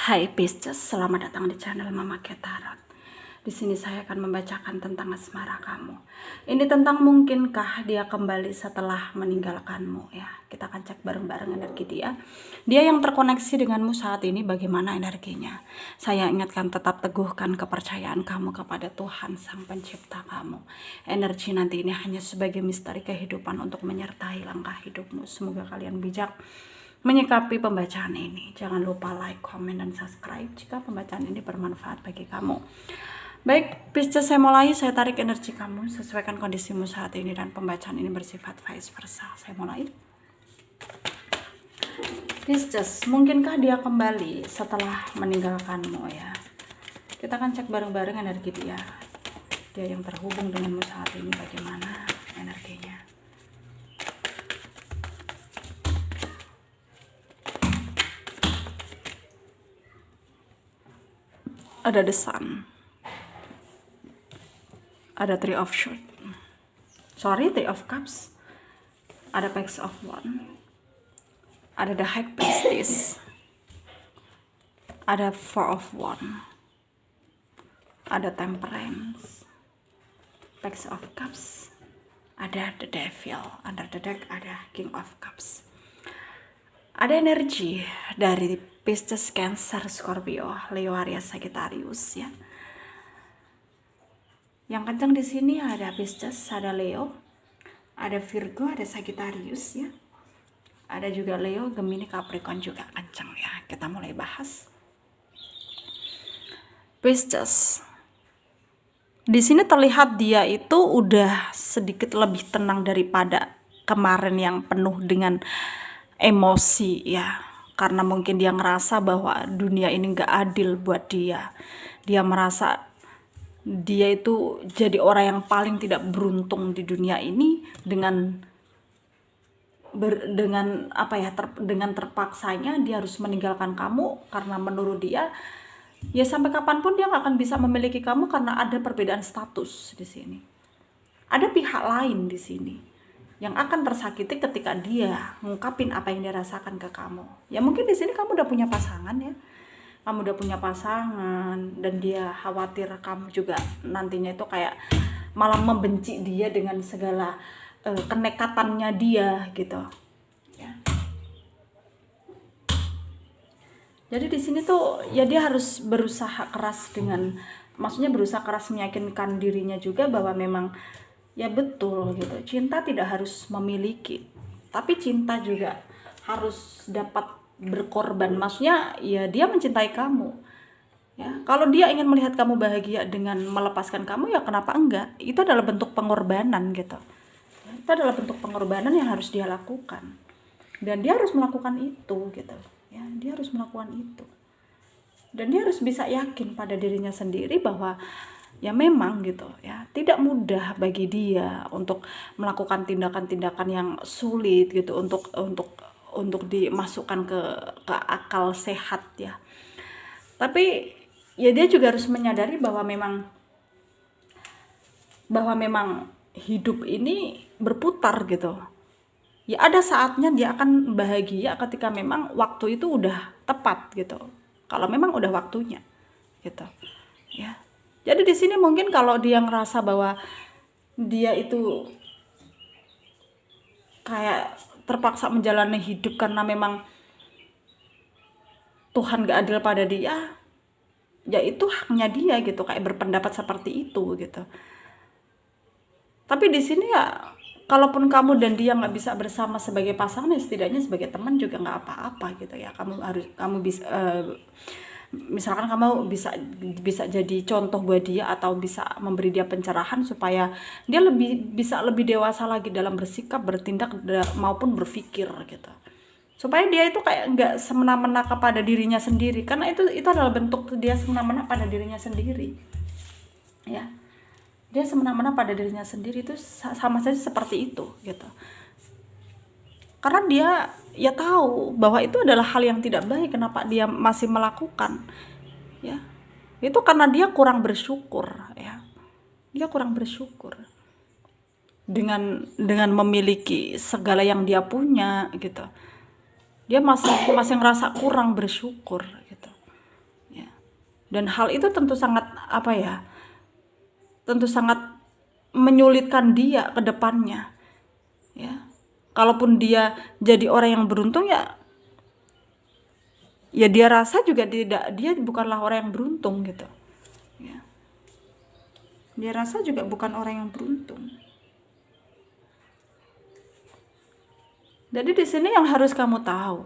Hai Pisces, selamat datang di channel Mama Tarot. Di sini saya akan membacakan tentang asmara kamu. Ini tentang mungkinkah dia kembali setelah meninggalkanmu ya. Kita akan cek bareng-bareng energi dia. Dia yang terkoneksi denganmu saat ini bagaimana energinya. Saya ingatkan tetap teguhkan kepercayaan kamu kepada Tuhan Sang Pencipta kamu. Energi nanti ini hanya sebagai misteri kehidupan untuk menyertai langkah hidupmu. Semoga kalian bijak menyikapi pembacaan ini. Jangan lupa like, comment, dan subscribe jika pembacaan ini bermanfaat bagi kamu. Baik, Pisces, saya mulai. Saya tarik energi kamu, sesuaikan kondisimu saat ini, dan pembacaan ini bersifat vice versa. Saya mulai. Pisces, mungkinkah dia kembali setelah meninggalkanmu ya? Kita akan cek bareng-bareng energi dia. Dia yang terhubung denganmu saat ini bagaimana energinya. Ada the sun, ada three of cups, ada page of wand, ada the high priestess, ada four of wand, ada temperance, page of cups, ada the devil, under the deck ada king of cups. Ada energi dari Pisces, Cancer, Scorpio, Leo, Aries, Sagittarius ya. Yang kencang di sini ada Pisces, ada Leo, ada Virgo, ada Sagittarius ya. Ada juga Leo, Gemini, Capricorn juga kencang ya. Kita mulai bahas. Pisces. Di sini terlihat dia itu udah sedikit lebih tenang daripada kemarin yang penuh dengan emosi ya, karena mungkin dia ngerasa bahwa dunia ini gak adil buat dia. Dia merasa dia itu jadi orang yang paling tidak beruntung di dunia ini dengan terpaksanya dia harus meninggalkan kamu, karena menurut dia ya sampai kapanpun dia gak akan bisa memiliki kamu karena ada perbedaan status di sini. Ada pihak lain di sini yang akan tersakiti ketika dia ngungkapin apa yang dia rasakan ke kamu. Ya mungkin di sini kamu udah punya pasangan ya. Kamu udah punya pasangan dan dia khawatir kamu juga nantinya itu kayak malah membenci dia dengan segala kenekatannya dia gitu. Ya. Jadi di sini tuh ya dia harus berusaha keras maksudnya berusaha keras meyakinkan dirinya juga bahwa memang ya betul gitu, cinta tidak harus memiliki, tapi cinta juga harus dapat berkorban. Maksudnya ya dia mencintai kamu ya, kalau dia ingin melihat kamu bahagia dengan melepaskan kamu ya kenapa enggak. Itu adalah bentuk pengorbanan gitu, itu adalah bentuk pengorbanan yang harus dia lakukan, dan dia harus melakukan itu gitu ya. Dia harus melakukan itu, dan dia harus bisa yakin pada dirinya sendiri bahwa ya memang gitu ya, tidak mudah bagi dia untuk melakukan tindakan-tindakan yang sulit gitu untuk dimasukkan ke akal sehat ya. Tapi ya dia juga harus menyadari bahwa memang hidup ini berputar gitu. Ya ada saatnya dia akan bahagia ketika memang waktu itu udah tepat gitu. Kalau memang udah waktunya gitu. Ya. Jadi di sini mungkin kalau dia ngerasa bahwa dia itu kayak terpaksa menjalani hidup karena memang Tuhan gak adil pada dia, ya itu haknya dia gitu, kayak berpendapat seperti itu gitu. Tapi di sini ya, kalaupun kamu dan dia nggak bisa bersama sebagai pasangan, ya setidaknya sebagai teman juga nggak apa-apa gitu ya. Kamu bisa misalkan kamu bisa jadi contoh buat dia, atau bisa memberi dia pencerahan supaya dia bisa lebih dewasa lagi dalam bersikap, bertindak maupun berpikir gitu. Supaya dia itu kayak nggak semena-mena kepada dirinya sendiri, karena itu adalah bentuk dia semena-mena pada dirinya sendiri. Ya. Dia semena-mena pada dirinya sendiri itu sama saja seperti itu gitu. Karena dia ya tahu bahwa itu adalah hal yang tidak baik, kenapa dia masih melakukan ya. Itu karena dia kurang bersyukur ya. Dia kurang bersyukur dengan memiliki segala yang dia punya gitu. Dia masih ngerasa kurang bersyukur gitu. Dan hal itu tentu sangat tentu sangat menyulitkan dia ke depannya, ya. Kalaupun dia jadi orang yang beruntung, ya dia rasa juga dia bukanlah orang yang beruntung gitu, ya. Dia rasa juga bukan orang yang beruntung. Jadi di sini yang harus kamu tahu,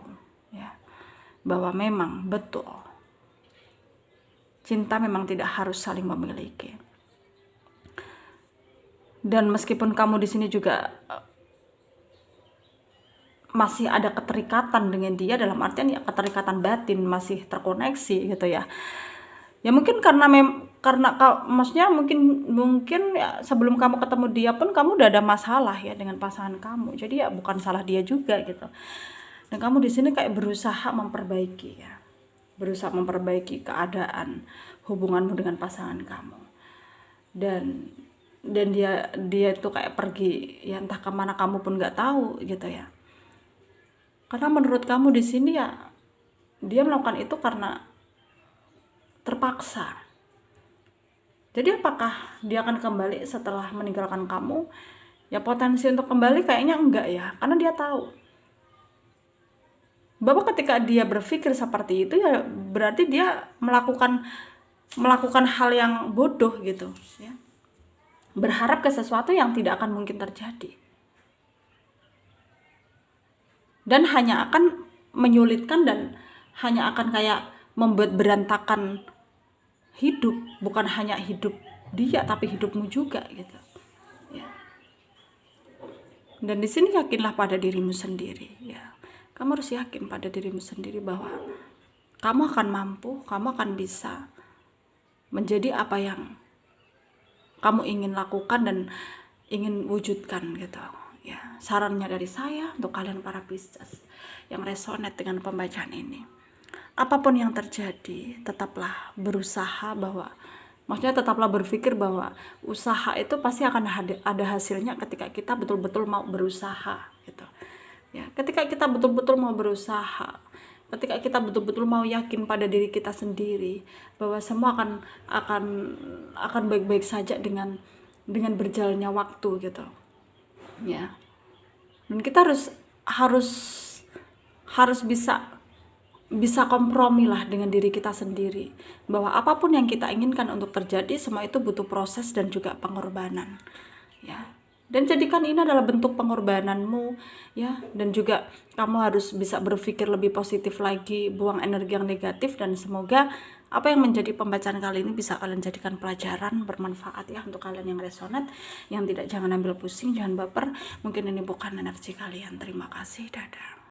ya, bahwa memang betul cinta memang tidak harus saling memiliki. Dan meskipun kamu di sini juga masih ada keterikatan dengan dia, dalam artian ya keterikatan batin, masih terkoneksi gitu ya. Ya mungkin karena maksudnya mungkin ya sebelum kamu ketemu dia pun kamu udah ada masalah ya dengan pasangan kamu. Jadi ya bukan salah dia juga gitu. Dan kamu di sini kayak berusaha memperbaiki ya. Berusaha memperbaiki keadaan hubunganmu dengan pasangan kamu. Dan dia itu kayak pergi ya entah kemana kamu pun nggak tahu gitu ya. Karena menurut kamu di sini ya dia melakukan itu karena terpaksa. Jadi apakah dia akan kembali setelah meninggalkan kamu? Ya potensi untuk kembali kayaknya enggak ya, karena dia tahu bahwa ketika dia berpikir seperti itu ya berarti dia melakukan hal yang bodoh gitu ya. Berharap ke sesuatu yang tidak akan mungkin terjadi. Dan hanya akan menyulitkan dan hanya akan kayak membuat berantakan hidup, bukan hanya hidup dia tapi hidupmu juga gitu ya. Dan di sini yakinlah pada dirimu sendiri ya. Kamu harus yakin pada dirimu sendiri bahwa kamu akan mampu, kamu akan bisa menjadi apa yang kamu ingin lakukan dan ingin wujudkan gitu ya. Sarannya dari saya untuk kalian para Pisces yang resonate dengan pembacaan ini, apapun yang terjadi, tetaplah berusaha maksudnya tetaplah berpikir bahwa usaha itu pasti akan ada hasilnya ketika kita betul-betul mau berusaha gitu. Ya, ketika kita betul-betul mau berusaha, ketika kita betul-betul mau yakin pada diri kita sendiri bahwa semua akan baik-baik saja dengan berjalannya waktu gitu. Ya. Dan kita harus bisa kompromi lah dengan diri kita sendiri bahwa apapun yang kita inginkan untuk terjadi semua itu butuh proses dan juga pengorbanan ya. Dan jadikan ini adalah bentuk pengorbananmu ya, dan juga kamu harus bisa berpikir lebih positif lagi, buang energi yang negatif, dan semoga apa yang menjadi pembacaan kali ini bisa kalian jadikan pelajaran bermanfaat ya untuk kalian yang resonate. Yang tidak, jangan ambil pusing, jangan baper, mungkin ini bukan energi kalian. Terima kasih, dadah.